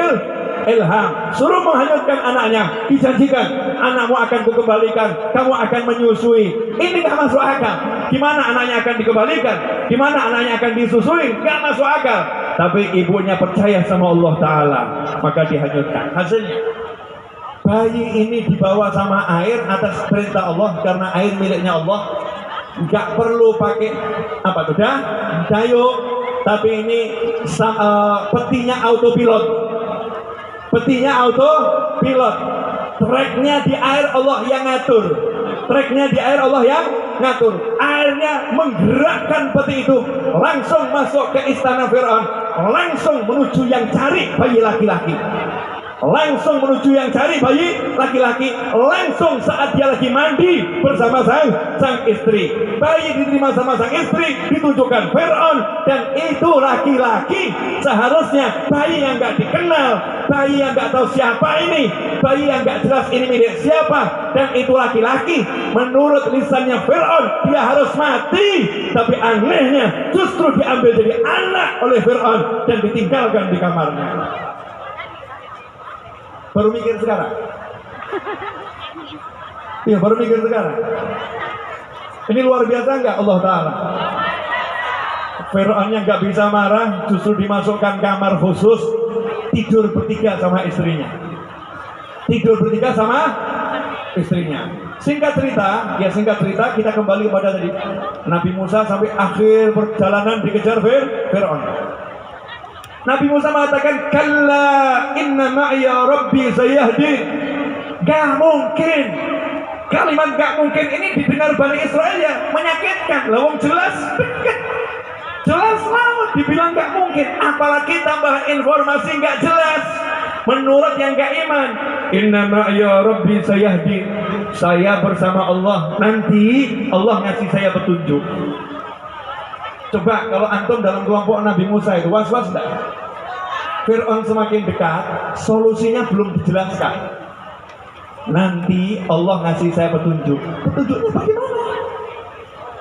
ilham, suruh menghanyutkan anaknya, dijanjikan anakmu akan kukembalikan, kamu akan menyusui. Ini gak masuk akal. Gimana anaknya akan dikembalikan? Gimana anaknya akan disusui? Gak masuk akal. Tapi ibunya percaya sama Allah Ta'ala, maka dihanyutkan. Hasilnya bayi ini dibawa sama air atas perintah Allah, karena air miliknya Allah. Gak perlu pakai apa tuh dayung, tapi ini petinya autopilot. Treknya di air Allah yang ngatur. Airnya menggerakkan peti itu, langsung masuk ke istana Fir'aun, langsung menuju yang cari bayi laki-laki. Langsung saat dia lagi mandi bersama sang istri. Bayi diterima sama sang istri, ditunjukkan Fir'aun, dan itu laki-laki. Seharusnya bayi yang gak dikenal, bayi yang gak tahu siapa ini, bayi yang gak jelas ini milik siapa, dan itu laki-laki. Menurut lisannya Fir'aun, dia harus mati. Tapi anehnya justru diambil jadi anak oleh Fir'aun dan ditinggalkan di kamarnya. Baru mikir sekarang. Iya, baru mikir sekarang. Ini luar biasa nggak Allah Ta'ala? Fir'aunnya nggak bisa marah, justru dimasukkan kamar khusus, tidur bertiga sama istrinya. Singkat cerita, kita kembali kepada tadi. Nabi Musa sampai akhir perjalanan dikejar Fir'aun. Nabi Musa mengatakan, kalla inna ma'ya rabbi sayahdin. Gak mungkin. Kalimat gak mungkin ini didengar Bani Israel ya menyakitkan. Lawang jelas banget dibilang gak mungkin, apalagi tambahan informasi gak jelas. Menurut yang gak iman, inna ma'ya rabbi sayahdin. Saya bersama Allah, nanti Allah ngasih saya petunjuk. Coba kalau antum dalam kelompok Nabi Musa itu was-was enggak? Fir'aun semakin dekat, solusinya belum dijelaskan. Nanti Allah ngasih saya petunjuk.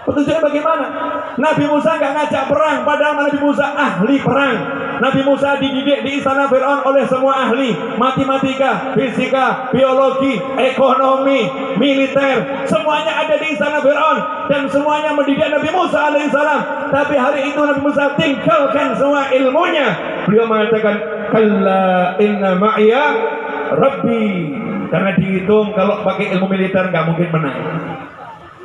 Petunjuknya bagaimana? Nabi Musa nggak ngajak perang, padahal Nabi Musa ahli perang. Nabi Musa dididik di istana Fir'aun oleh semua ahli matematika, fisika, biologi, ekonomi, militer, semuanya ada di istana Fir'aun dan semuanya mendidik Nabi Musa alaihissalam. Tapi hari itu Nabi Musa tinggalkan semua ilmunya. Beliau mengatakan, kalla inna ma'ya rabbi. Karena dihitung kalau pakai ilmu militer nggak mungkin menang.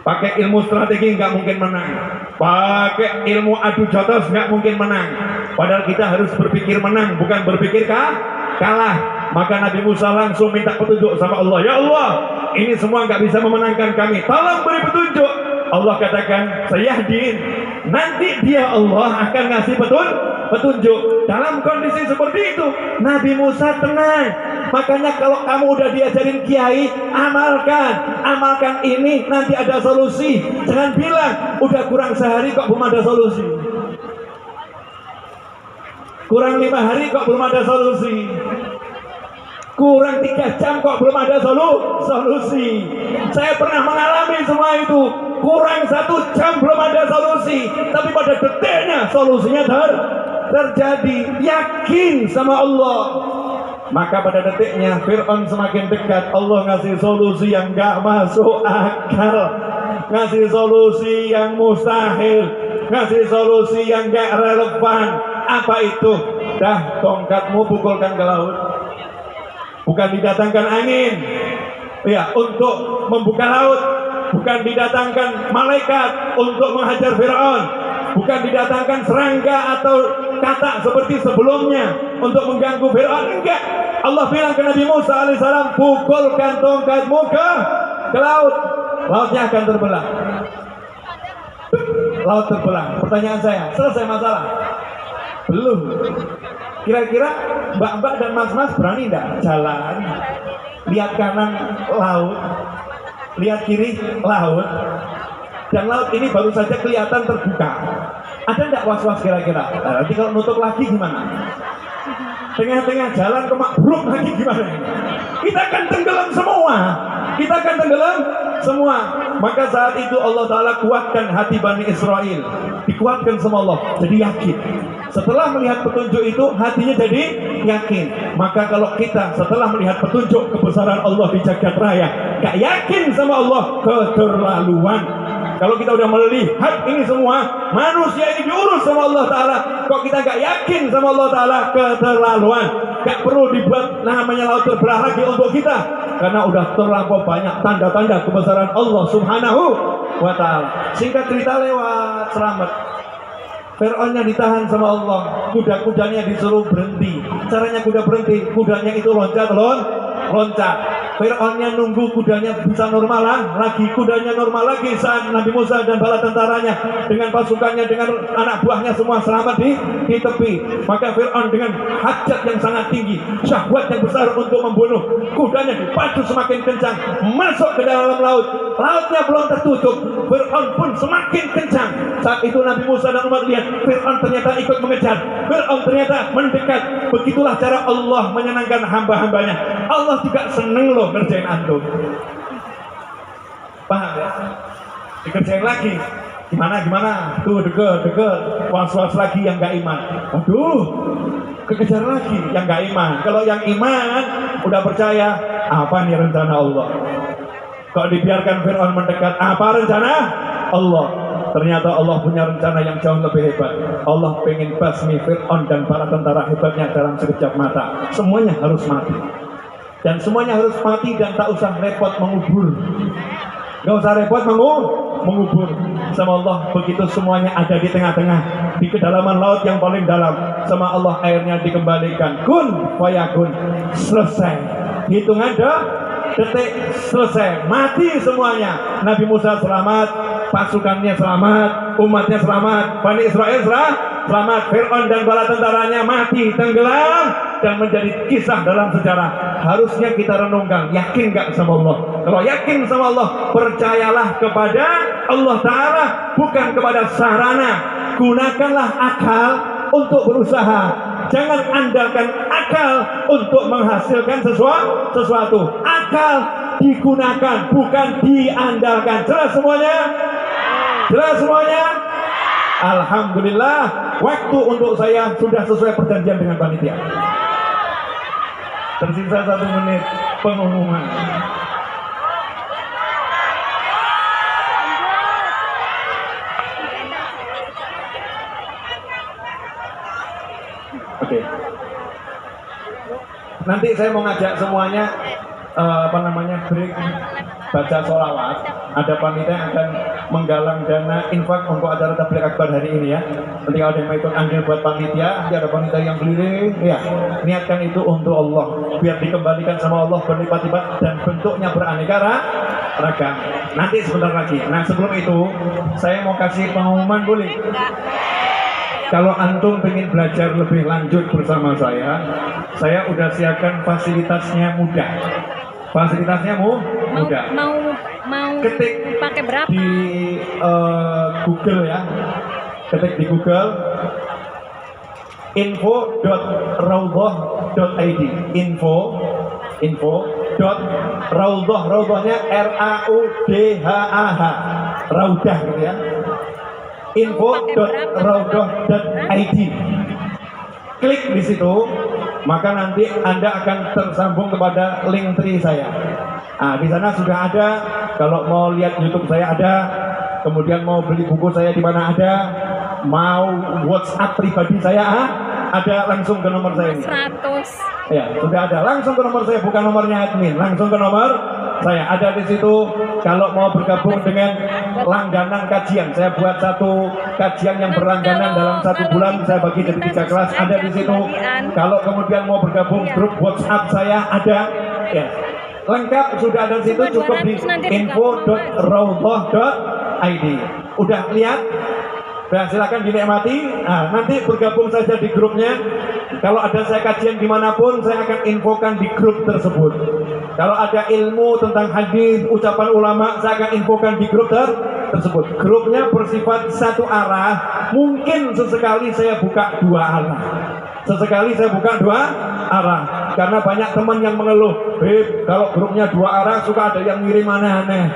Pakai ilmu strategi nggak mungkin menang. Pakai ilmu adu jotos nggak mungkin menang. Padahal kita harus berpikir menang, bukan berpikir kalah. Maka Nabi Musa langsung minta petunjuk sama Allah. Ya Allah, ini semua nggak bisa memenangkan kami. Tolong beri petunjuk. Allah katakan, sayahdin. Nanti dia Allah akan ngasih petunjuk. Dalam kondisi seperti itu Nabi Musa tenang. Makanya kalau kamu udah diajarin kiai, amalkan ini, nanti ada solusi. Jangan bilang udah kurang sehari kok belum ada solusi, kurang 5 hari kok belum ada solusi, kurang 3 jam kok belum ada solusi. Saya pernah mengalami semua itu. Kurang 1 jam belum ada solusi, tapi pada detiknya solusinya terjadi. Yakin sama Allah. Maka pada detiknya Fir'aun semakin dekat. Allah ngasih solusi yang gak masuk akal, ngasih solusi yang mustahil, ngasih solusi yang gak relevan. Apa itu? Dah, tongkatmu pukulkan ke laut. Bukan didatangkan angin ya untuk membuka laut, bukan didatangkan malaikat untuk menghajar Fir'aun, bukan didatangkan serangga atau katak seperti sebelumnya untuk mengganggu Fir'aun. Enggak. Allah bilang ke Nabi Musa alaihissalam, pukulkan tongkatmu ke laut. Lautnya akan terbelah. Laut terbelah. Pertanyaan saya, selesai masalah? Belum. Kira-kira mbak-mbak dan mas-mas berani enggak jalan, lihat kanan laut, lihat kiri laut, dan laut ini baru saja kelihatan terbuka? Ada enggak was-was kira-kira? Nah, nanti kalau nutup lagi gimana? Tengah-tengah jalan kemakbruk lagi gimana? Kita akan tenggelam semua. Kita akan tenggelam semua. Maka saat itu Allah Ta'ala kuatkan hati Bani Israel. Dikuatkan sama Allah. Jadi yakin. Setelah melihat petunjuk itu, hatinya jadi yakin. Maka kalau kita setelah melihat petunjuk kebesaran Allah di jagat raya, gak yakin sama Allah, keterlaluan. Kalau kita udah melihat ini semua, manusia ini diurus sama Allah Ta'ala, kok kita gak yakin sama Allah Ta'ala, keterlaluan. Gak perlu dibuat namanya laut terbelah lagi untuk kita, karena udah terlampau banyak tanda-tanda kebesaran Allah Subhanahu wa Ta'ala. Singkat cerita lewat, selamat. Fir'aunnya ditahan sama Allah, kuda-kudanya disuruh berhenti. Caranya kuda berhenti, kudanya itu loncat. Fir'aunnya nunggu kudanya bisa normal lagi, kudanya normal lagi saat Nabi Musa dan bala tentaranya dengan pasukannya, dengan anak buahnya semua selamat di tepi. Maka Fir'aun dengan hajat yang sangat tinggi, syahwat yang besar untuk membunuh, kudanya dipacu semakin kencang masuk ke dalam laut. Lautnya belum tertutup, Fir'aun pun semakin kencang. Saat itu Nabi Musa dan umat lihat Fir'aun ternyata ikut mengejar, Fir'aun ternyata mendekat. Begitulah cara Allah menyenangkan hamba-hambanya. Allah juga seneng loh ngerjain antum. Paham ya? Dikerjain lagi. Gimana? Tuh deket. Was-was lagi yang gak iman. Waduh, kekejar lagi yang gak iman. Kalau yang iman udah percaya, apa nih rencana Allah? Kalau dibiarkan Fir'aun mendekat, apa rencana Allah? Ternyata Allah punya rencana yang jauh lebih hebat. Allah pengen basmi Fir'aun dan para tentara hebatnya dalam sekejap mata. Semuanya harus mati. Dan semuanya harus mati dan tak usah repot mengubur. Gak usah repot mengubur sama Allah. Begitu semuanya ada di tengah-tengah, di kedalaman laut yang paling dalam, sama Allah airnya dikembalikan. Kun fayakun. Selesai. Hitungan detik selesai. Mati semuanya. Nabi Musa selamat, pasukannya selamat, umatnya selamat, Bani Israel selamat. Fir'aun dan bala tentaranya mati, tenggelam, dan menjadi kisah dalam sejarah. Harusnya kita renungkan, yakin gak sama Allah? Kalau yakin sama Allah, percayalah kepada Allah Ta'ala, bukan kepada sarana. Gunakanlah akal untuk berusaha. Jangan andalkan akal untuk menghasilkan sesuatu. Akal digunakan, bukan diandalkan. Jelas semuanya? Jelas semuanya? Alhamdulillah, waktu untuk saya sudah sesuai perjanjian dengan panitia. Tersisa 1 menit pengumuman. Oke. Nanti saya mau ngajak semuanya break, baca sholawat. Ada panitia yang akan menggalang dana infak untuk acara tabligh akbar hari ini ya. Nanti kalau ada yang mau ikut andil buat panitia, nanti ada panitia yang keliling ya. Niatkan itu untuk Allah, biar dikembalikan sama Allah berlipat-lipat dan bentuknya beraneka ragam. Nanti sebentar lagi. Nah sebelum itu saya mau kasih pengumuman, boleh? Kalau antum pengen belajar lebih lanjut bersama saya udah siapkan fasilitasnya mudah. Fasilitasnya mudah. Mau Ketik pakai berapa? di Google ya. Ketik di Google info.raudhah.id. Raudhahnya RAUDHAH. Raudah gitu ya. info.raudhah.id. Klik di situ, maka nanti Anda akan tersambung kepada link tree saya. Nah, di sana sudah ada. Kalau mau lihat YouTube saya ada. Kemudian mau beli buku saya di mana ada. Mau WhatsApp pribadi saya ada, langsung ke nomor saya ini. 100. Ya, sudah ada. Langsung ke nomor saya, bukan nomornya admin. Langsung ke nomor saya. Ada di situ. Kalau mau bergabung dengan langganan kajian, saya buat satu kajian yang berlangganan dalam 1 bulan, saya bagi jadi 3 kelas. Ada di situ. Kalau kemudian mau bergabung grup WhatsApp saya ada. Ya, lengkap sudah ada di situ. Cukup di info.raudhah.id. Udah lihat? Nah, silakan dinikmati. Nah, nanti bergabung saja di grupnya. Kalau ada saya kajian dimanapun, saya akan infokan di grup tersebut. Kalau ada ilmu tentang hadis, ucapan ulama, saya akan infokan di grup tersebut. Grupnya bersifat satu arah. Mungkin sesekali saya buka 2 arah. Sesekali saya buka 2 arah. Karena banyak teman yang mengeluh, kalau grupnya 2 arah suka ada yang ngirim aneh-aneh.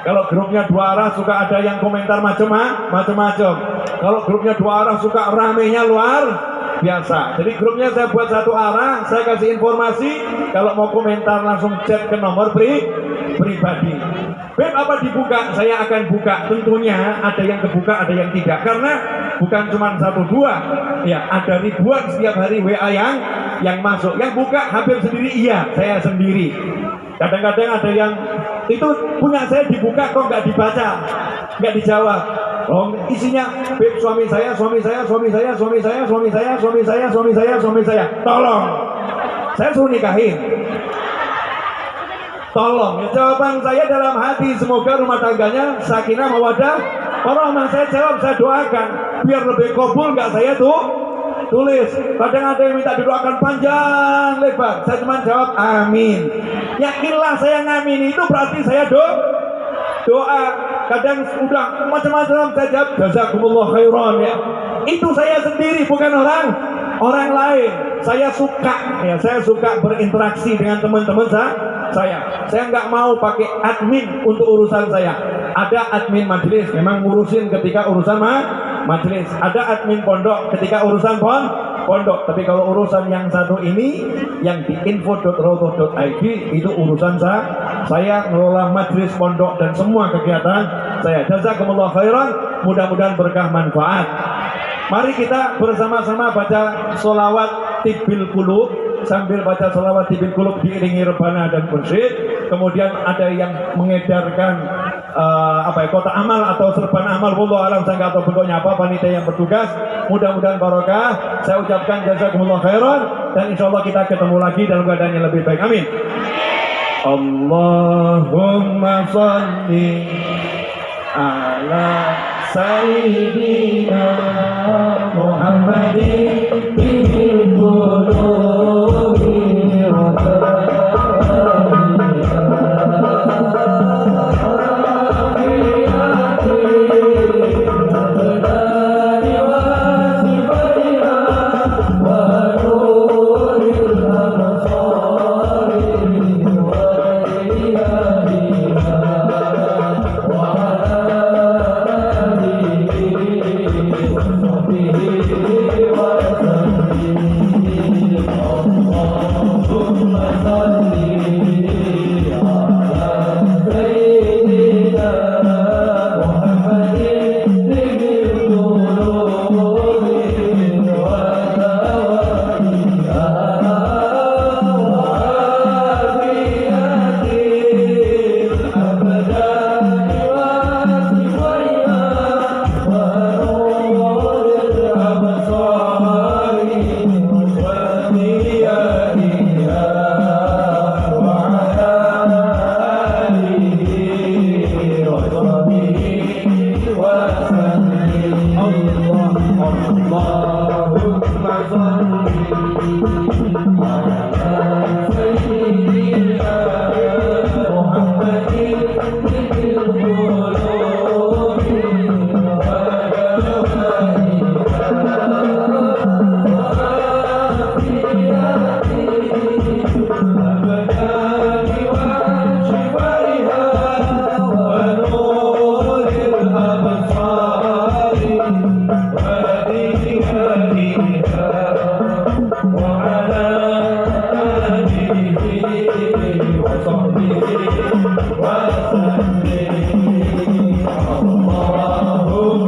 Kalau grupnya 2 arah suka ada yang komentar macam-macam. Kalau grupnya 2 arah suka ramenya luar biasa. Jadi grupnya saya buat 1 arah, saya kasih informasi. Kalau mau komentar langsung chat ke nomor pribadi. Apa dibuka? Saya akan buka. Tentunya ada yang kebuka, ada yang tidak. Karena bukan cuma 1-2, ya ada ribuan setiap hari WA yang masuk. Yang buka hampir sendiri, iya saya sendiri. Kadang-kadang ada yang itu punya saya dibuka kok nggak dibaca, nggak dijawab. Oh, isinya suami saya. Tolong, saya suruh nikahin. Tolong, ya, jawaban saya dalam hati, semoga rumah tangganya sakinah mawaddah warahmah. Saya jawab, saya doakan biar lebih kabul, nggak saya tulis. Kadang ada yang minta didoakan panjang lebar, saya cuma jawab amin. Yakinlah saya ngamin itu berarti saya doa. Kadang udah macam-macam saya jawab jazakumullah khairan, ya. Itu saya sendiri, bukan orang lain. Saya suka berinteraksi dengan teman-teman saya. Saya nggak mau pakai admin untuk urusan saya. Ada admin majelis, memang ngurusin ketika urusan majelis. Ada admin pondok ketika urusan pondok. Tapi kalau urusan yang satu ini, yang di info.raudhah.id, itu urusan saya ngelola majelis pondok dan semua kegiatan saya. Jazakumullah khairan, mudah-mudahan berkah manfaat. Mari kita bersama-sama baca sholawat Tibbil Qulub. Sambil baca sholawat Tibbil Qulub diiringi rebana dan mursyid. Kemudian ada yang mengedarkan kotak amal atau serban amal. Wallahu alam, saya nggak tahu bentuknya apa, panitia yang bertugas. Mudah-mudahan barokah. Saya ucapkan jazakumullah khairan, dan insyaallah kita ketemu lagi dalam keadaan yang lebih baik. Amin. Allahumma shalli ala sayyidina Muhammadin bil qulubi wa وعلى آله وصحبه وسلم